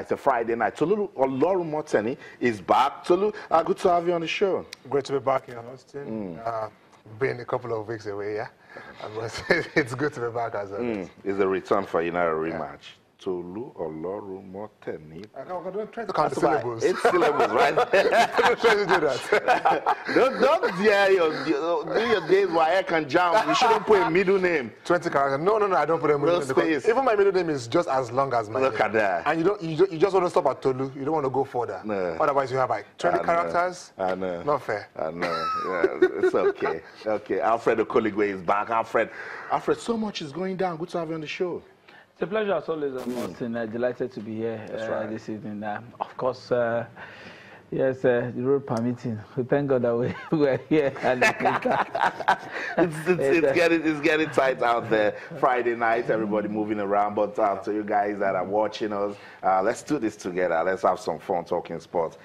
It's a Friday night. Tolu Olorunmoteni is back. Tolu, good to have you on the show. Great to be back in Austin. Been a couple of weeks away, yeah. But it's good to be back as always. It's a return for a rematch. Tolu Olorunmoteni. Don't try to count the syllables. 8 syllables, right? Don't try to do that. don't dare do your days where I can jump. You shouldn't put a middle name. 20 characters. No, I don't put a middle name. Even my middle name is just as long as my name. Look at that. And you just want to stop at Tolu. You don't want to go further. No. Otherwise, you have like 20 characters. I know. Not fair. I know. Yeah, it's okay. Okay. Alfred Okoligwe is back. Alfred, so much is going down. Good to have you on the show. It's a pleasure as always, Austin. Delighted to be here this evening. Of course, yes, the road permitting. We thank God that we're here. It's getting tight out there. Friday night, everybody moving around. But to you guys that are watching us, let's do this together. Let's have some fun talking sports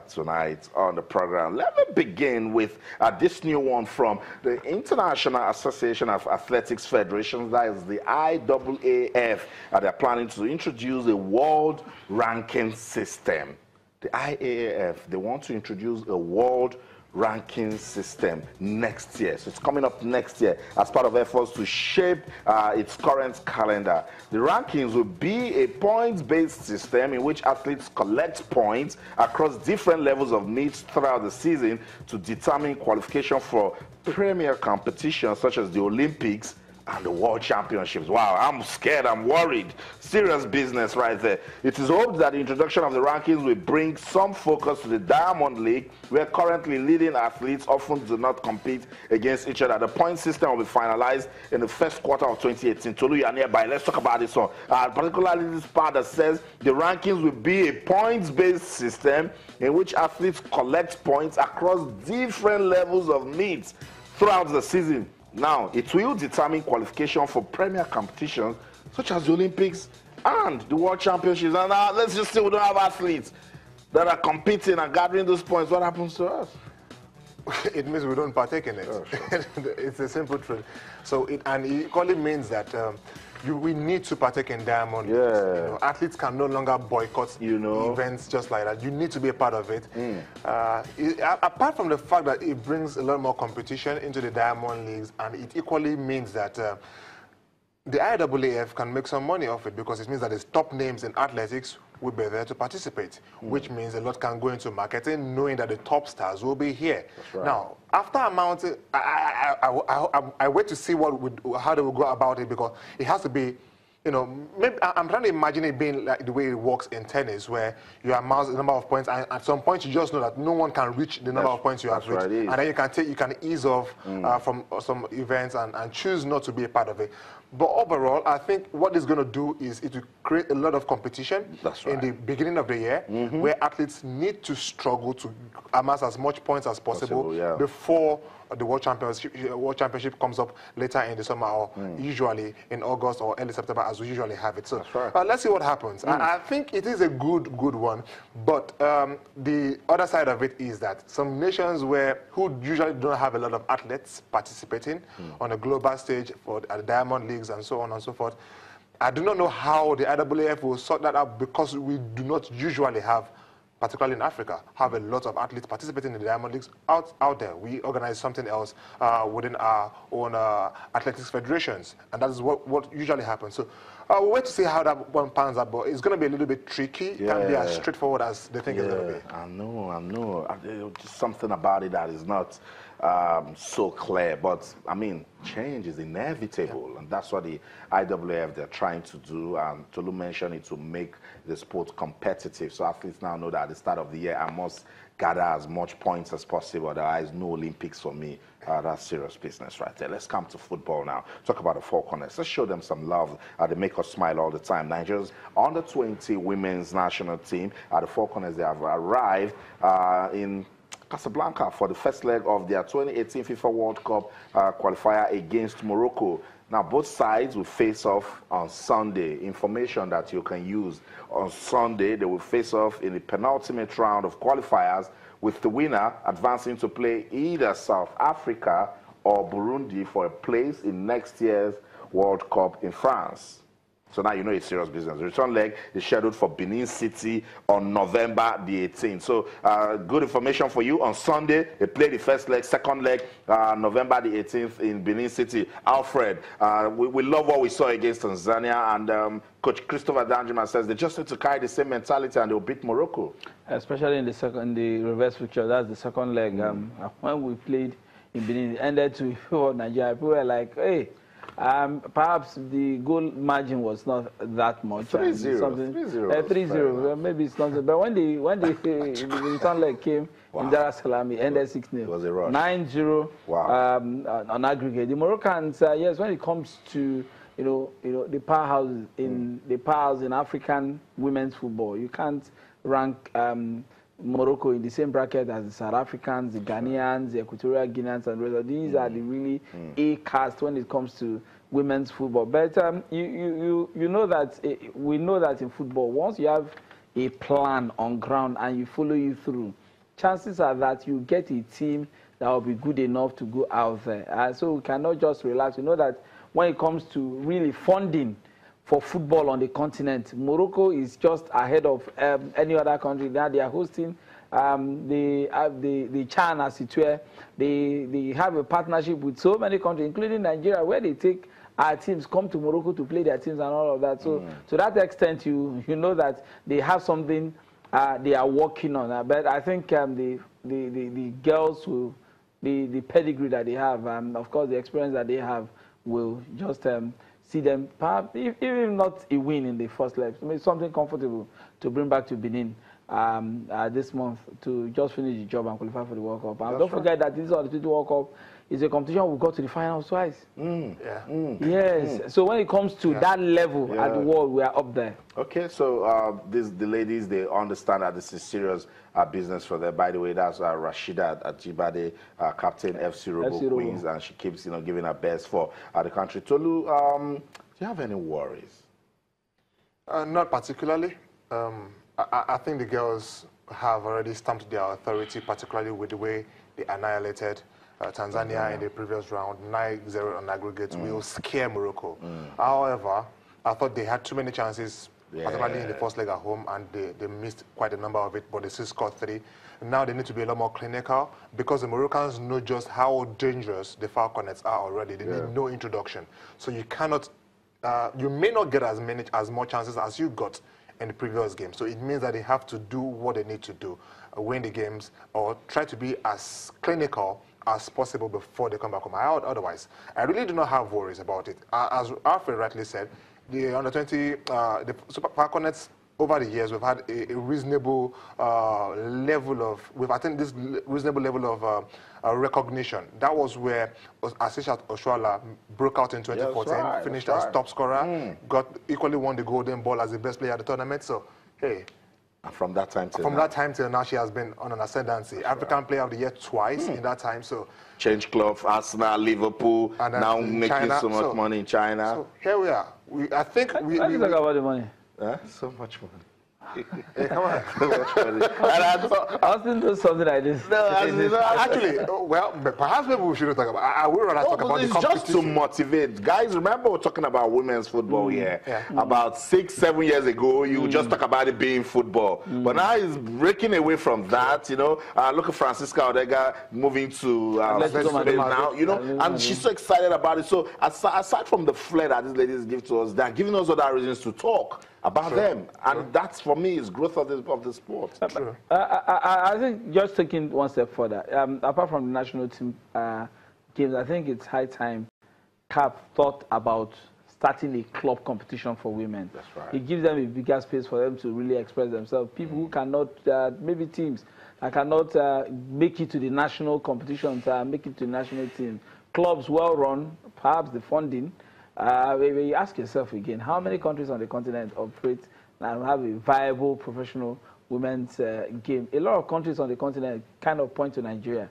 tonight on the program. Let me begin with this new one from the International Association of Athletics Federations. That is the IAAF. They're planning to introduce a world ranking system. The IAAF, they want to introduce a world ranking system next year. So it's coming up next year as part of efforts to shape its current calendar. The rankings will be a points-based system in which athletes collect points across different levels of meets throughout the season to determine qualification for premier competitions such as the Olympics and the World Championships. Wow, I'm scared, I'm worried. Serious business right there. It is hoped that the introduction of the rankings will bring some focus to the Diamond League, where currently leading athletes often do not compete against each other. The point system will be finalized in the first quarter of 2018. Tolu, you are nearby. Let's talk about this one. Particularly this part that says the rankings will be a points-based system in which athletes collect points across different levels of meets throughout the season. Now, it will determine qualification for premier competitions such as the Olympics and the World Championships. And let's just say we don't have athletes that are competing and gathering those points. What happens to us? It means we don't partake in it. Oh, sure. It's a simple truth. So it equally means that we need to partake in Diamond. Yeah. Athletes can no longer boycott events just like that. You need to be a part of it. Apart from the fact that it brings a lot more competition into the Diamond Leagues, and it equally means that the IAAF can make some money off it, because it means that the top names in athletics will be there to participate, which means a lot can go into marketing, knowing that the top stars will be here. Right. Now, after a mountain, I wait to see how they will go about it, because it has to be, maybe I'm trying to imagine it being like the way it works in tennis, where you amass the number of points, and at some point you just know that no one can reach the number of points you have reached, and then you can ease off from some events and choose not to be a part of it. But overall, I think what it's going to do is it will create a lot of competition in the beginning of the year, where athletes need to struggle to amass as much points as possible before the World Championship comes up later in the summer, or usually in August or early September, as we usually have it. So let's see what happens. I think it is a good one, but the other side of it is that some nations who usually don't have a lot of athletes participating on a global stage for the Diamond Leagues and so on and so forth, I do not know how the IAAF will sort that out, because we do not usually have, particularly in Africa, have a lot of athletes participating in the Diamond Leagues out there. We organize something else within our own athletics federations, and that is what usually happens. So we'll wait to see how that one pans out, but it's going to be a little bit tricky. It can't be as straightforward as they think it's going to be. I know. Just something about it that is not so clear, but I mean, change is inevitable, and that's what the IAAF, they're trying to do. And Tolu mentioned it, to make the sport competitive, so athletes now know that at the start of the year I must gather as much points as possible, otherwise no Olympics for me. That's serious business right there. Let's come to football now. Talk about the Falconers. Let's show them some love. They make us smile all the time. Nigeria's under-20 women's national team, the Falconers, they have arrived in Casablanca for the first leg of their 2018 FIFA World Cup qualifier against Morocco. Now, both sides will face off on Sunday. Information that you can use on Sunday. They will face off in the penultimate round of qualifiers, with the winner advancing to play either South Africa or Burundi for a place in next year's World Cup in France. So now you know it's serious business. The return leg is scheduled for Benin City on November the 18th. So good information for you. On Sunday, they play the first leg, second leg, November the 18th in Benin City. Alfred, we love what we saw against Tanzania, and Coach Christopher Danjuma says they just need to carry the same mentality and they'll beat Morocco. Especially in the reverse fixture, that's the second leg. When we played in Benin, it ended to Nigeria. People were like, hey, perhaps the goal margin was not that much. 3-0. 3-0. Maybe it's not. But when the return leg came in Dar es Salaam, it ended 6-0. It was a rush. 9-0. Wow. On aggregate. The Moroccans, yes, when it comes to the powerhouse in African women's football, you can't rank Morocco in the same bracket as the South Africans, the Ghanaians, the Equatorial Guineans, and the rest. These are the really A-cast when it comes to women's football. But you know that we know that in football, once you have a plan on ground and you follow you through, chances are that you get a team that will be good enough to go out there. So we cannot just relax. You know that when it comes to really funding for football on the continent, Morocco is just ahead of any other country. Now they are hosting the CHAN, as it were. They have a partnership with so many countries, including Nigeria, where they take our teams, come to Morocco to play their teams and all of that. So to that extent, you know that they have something they are working on. But I think the girls, the pedigree that they have, of course the experience that they have, will just see them, perhaps, even not a win in the first leg, something comfortable to bring back to Benin this month to just finish the job and qualify for the World Cup. And don't forget that this is the World Cup is a competition we got to the finals twice. Yes. So when it comes to that level at the world, we are up there. Okay, so the ladies, they understand that this is serious business for them. By the way, that's Rashida Ajibade, captain FC Robo Queens, and she keeps giving her best for the country. Tolu, do you have any worries? Not particularly. I think the girls have already stamped their authority, particularly with the way they annihilated Tanzania in the previous round. 9-0 on aggregate will scare Morocco. However, I thought they had too many chances, particularly in the first leg at home, and they missed quite a number of it, but they still scored 3. Now they need to be a lot more clinical, because the Moroccans know just how dangerous the Falconets are already. They need no introduction. So you cannot, you may not get as much chances as you got in the previous game. So it means that they have to do what they need to do, win the games, or try to be as clinical as possible before they come back home. Otherwise, I really do not have worries about it. As Alfred rightly said, the under-20, the Super Falconets, over the years, we've had a reasonable level of, we've attained this reasonable level of recognition. That was where Asishat Oshoala broke out in 2014, finished as top scorer, equally won the Golden Ball as the best player at the tournament. So, hey. And from that time till now, she has been on an ascendancy. African Player of the Year twice in that time. So change club, Arsenal, Liverpool, and now making China, so much money in China. So here we are. I think we talk about the money. So much money. Hey, come on. Austin does something like this. No, actually, well, perhaps maybe we shouldn't talk about. I would rather talk about the competition. It's just to motivate guys. Remember, we're talking about women's football here. About 6-7 years ago, you just talk about it being football, but now it's breaking away from that. Look at Francisca Odega moving to Spain now. And she's so excited about it. So aside from the flair that these ladies give to us, they're giving us other reasons to talk about them, and that's for me is growth of the sport. I think just taking one step further, apart from the national team games, I think it's high time CAF thought about starting a club competition for women. That's right. It gives them a bigger space for them to really express themselves. People who cannot, maybe teams that cannot make it to the national competitions, make it to the national team. Clubs well run, perhaps the funding. You ask yourself again, how many countries on the continent operate and have a viable professional women's game? A lot of countries on the continent kind of point to Nigeria.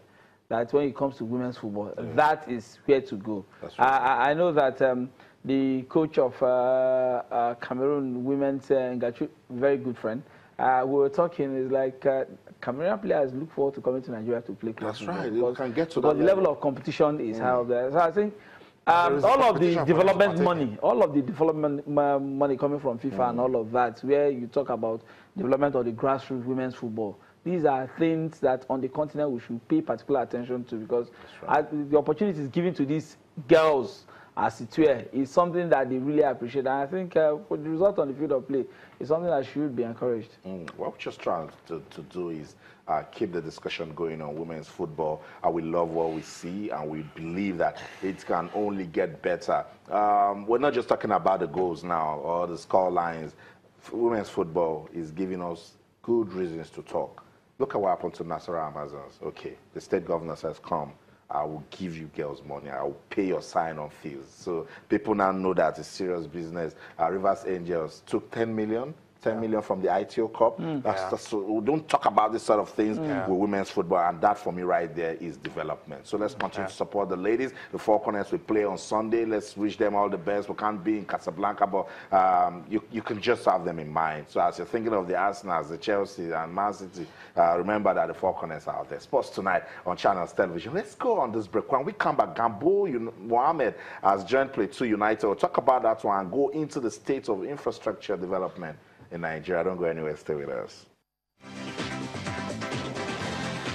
That when it comes to women's football, that is where to go. Right. I know that the coach of Cameroon women's Ngachu, very good friend, we were talking, is like Cameroonian players look forward to coming to Nigeria to play club football. That's right, they can get to that level of competition is high up there. So I think All of the competition for development them to money, all of the development money coming from FIFA and all of that, where you talk about development of the grassroots women's football. These are things that on the continent we should pay particular attention to, because the opportunities given to these girls, as it were, is something that they really appreciate. And I think for the result on the field of play is something that should be encouraged. What we're just trying to do is keep the discussion going on women's football. We love what we see, and we believe that it can only get better. We're not just talking about the goals now or the score lines. Women's football is giving us good reasons to talk. Look at what happened to Nasara Amazons. Okay, the state governor says, come, I will give you girls money. I will pay your sign-on fees. So people now know that it's serious business. Rivers Angels took 10 million from the ITO Cup. We don't talk about this sort of things with women's football, and that for me right there is development. So let's continue to support the ladies. The Four Corners will play on Sunday. Let's wish them all the best. We can't be in Casablanca, but you can just have them in mind. So as you're thinking of the Arsenals, the Chelsea, and Man City, remember that the Four Corners are out there. Sports Tonight on Channels Television. Let's go on this break. When we come back, Gambo Mohammed has joined Plateau United. We'll talk about that one and go into the state of infrastructure development in Nigeria. Don't go anywhere. Stay with us.